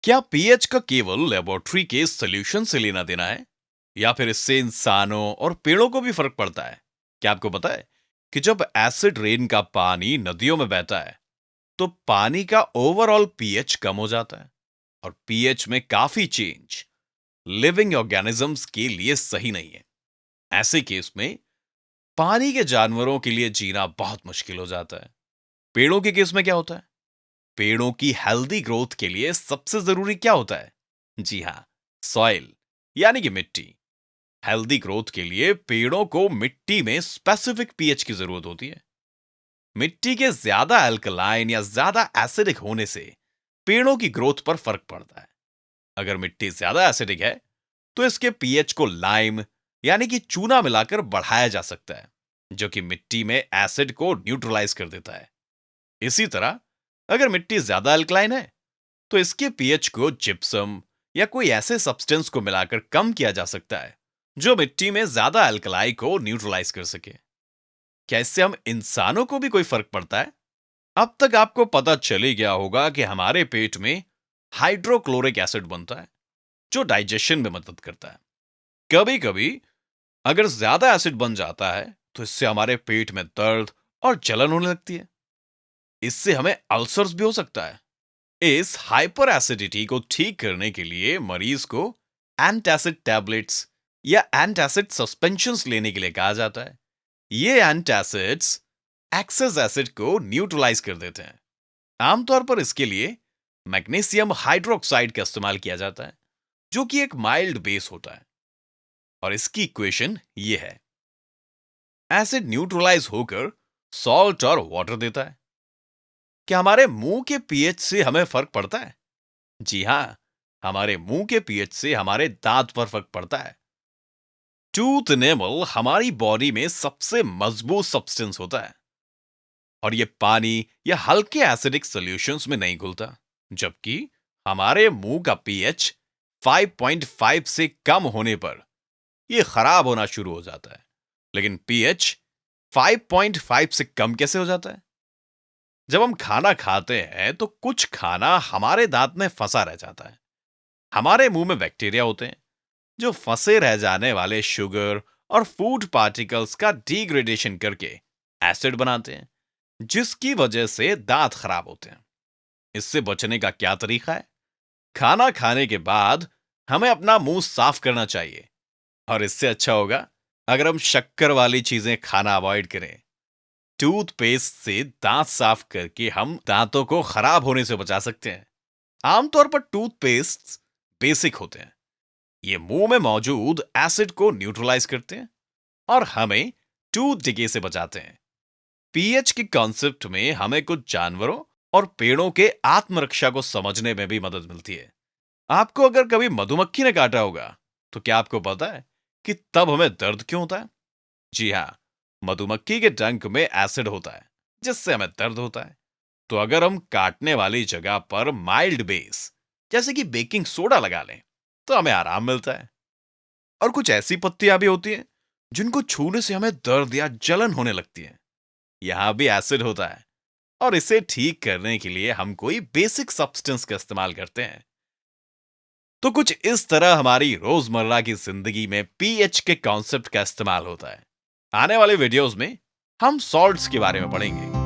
क्या पीएच का केवल लेबोरेटरी के सॉल्यूशन से लेना देना है या फिर इससे इंसानों और पेड़ों को भी फर्क पड़ता है? क्या आपको पता है कि जब एसिड रेन का पानी नदियों में बहता है तो पानी का ओवरऑल पीएच कम हो जाता है और पीएच में काफी चेंज लिविंग ऑर्गेनिजम्स के लिए सही नहीं है। ऐसे केस में पानी के जानवरों के लिए जीना बहुत मुश्किल हो जाता है। पेड़ों के केस में क्या होता है? पेड़ों की हेल्दी ग्रोथ के लिए सबसे जरूरी क्या होता है? जी हां, सॉइल यानी कि मिट्टी। हेल्दी ग्रोथ के लिए पेड़ों को मिट्टी में स्पेसिफिक पीएच की जरूरत होती है। मिट्टी के ज्यादा अल्कलाइन या ज्यादा एसिडिक होने से पेड़ों की ग्रोथ पर फर्क पड़ता है। अगर मिट्टी ज्यादा एसिडिक है तो इसके पीएच को लाइम यानी कि चूना मिलाकर बढ़ाया जा सकता है, जो कि मिट्टी में एसिड को न्यूट्रलाइज कर देता है। इसी तरह अगर मिट्टी ज्यादा अल्कलाइन है तो इसके पीएच को जिप्सम या कोई ऐसे सब्सटेंस को मिलाकर कम किया जा सकता है जो मिट्टी में ज्यादा अल्कलाई को न्यूट्रलाइज कर सके। क्या इससे हम इंसानों को भी कोई फर्क पड़ता है? अब तक आपको पता चल ही गया होगा कि हमारे पेट में हाइड्रोक्लोरिक एसिड बनता है जो डाइजेशन में मदद करता है। कभी कभी अगर ज्यादा एसिड बन जाता है तो इससे हमारे पेट में दर्द और जलन होने लगती है। इससे हमें अल्सर्स भी हो सकता है। इस हाइपर एसिडिटी को ठीक करने के लिए मरीज को एंटासिड टैबलेट्स या एंटासिड सस्पेंशंस लेने के लिए कहा जाता है। ये एंटासिड्स एक्सेस एसिड को न्यूट्रलाइज कर देते हैं। आमतौर पर इसके लिए मैग्नीशियम हाइड्रोक्साइड का इस्तेमाल किया जाता है, जो कि एक माइल्ड बेस होता है। और इसकी इक्वेशन ये है, एसिड न्यूट्रलाइज होकर सॉल्ट और वाटर देता है। क्या हमारे मुंह के पीएच से हमें फर्क पड़ता है? जी हां, हमारे मुंह के पीएच से हमारे दांत पर फर्क पड़ता है। टूथ एनेमल हमारी बॉडी में सबसे मजबूत सब्सटेंस होता है और ये पानी या हल्के एसिडिक सॉल्यूशंस में नहीं घुलता, जबकि हमारे मुंह का पीएच 5.5 से कम होने पर ये खराब होना शुरू हो जाता है। लेकिन पीएच 5.5 से कम कैसे हो जाता है? जब हम खाना खाते हैं तो कुछ खाना हमारे दांत में फंसा रह जाता है। हमारे मुंह में बैक्टीरिया होते हैं जो फंसे रह जाने वाले शुगर और फूड पार्टिकल्स का डिग्रेडेशन करके एसिड बनाते हैं, जिसकी वजह से दांत खराब होते हैं। इससे बचने का क्या तरीका है? खाना खाने के बाद हमें अपना मुंह साफ करना चाहिए और इससे अच्छा होगा अगर हम शक्कर वाली चीजें खाना अवॉइड करें। टूथपेस्ट से दांत साफ करके हम दांतों को खराब होने से बचा सकते हैं। आमतौर पर टूथपेस्ट बेसिक होते हैं। ये मुंह में मौजूद एसिड को न्यूट्रलाइज करते हैं और हमें टूथ डिके से बचाते हैं। पीएच के कॉन्सेप्ट में हमें कुछ जानवरों और पेड़ों के आत्मरक्षा को समझने में भी मदद मिलती है। आपको अगर कभी मधुमक्खी ने काटा होगा तो क्या आपको पता है कि तब हमें दर्द क्यों होता है? जी हां, मधुमक्खी के डंक में एसिड होता है जिससे हमें दर्द होता है। तो अगर हम काटने वाली जगह पर माइल्ड बेस जैसे कि बेकिंग सोडा लगा लें तो हमें आराम मिलता है। और कुछ ऐसी पत्तियां भी होती हैं जिनको छूने से हमें दर्द या जलन होने लगती है। यहां भी एसिड होता है और इसे ठीक करने के लिए हम कोई बेसिक सब्सटेंस का इस्तेमाल करते हैं। तो कुछ इस तरह हमारी रोजमर्रा की जिंदगी में पीएच के कॉन्सेप्ट का इस्तेमाल होता है। आने वाले वीडियोस में हम सॉल्ट्स के बारे में पढ़ेंगे।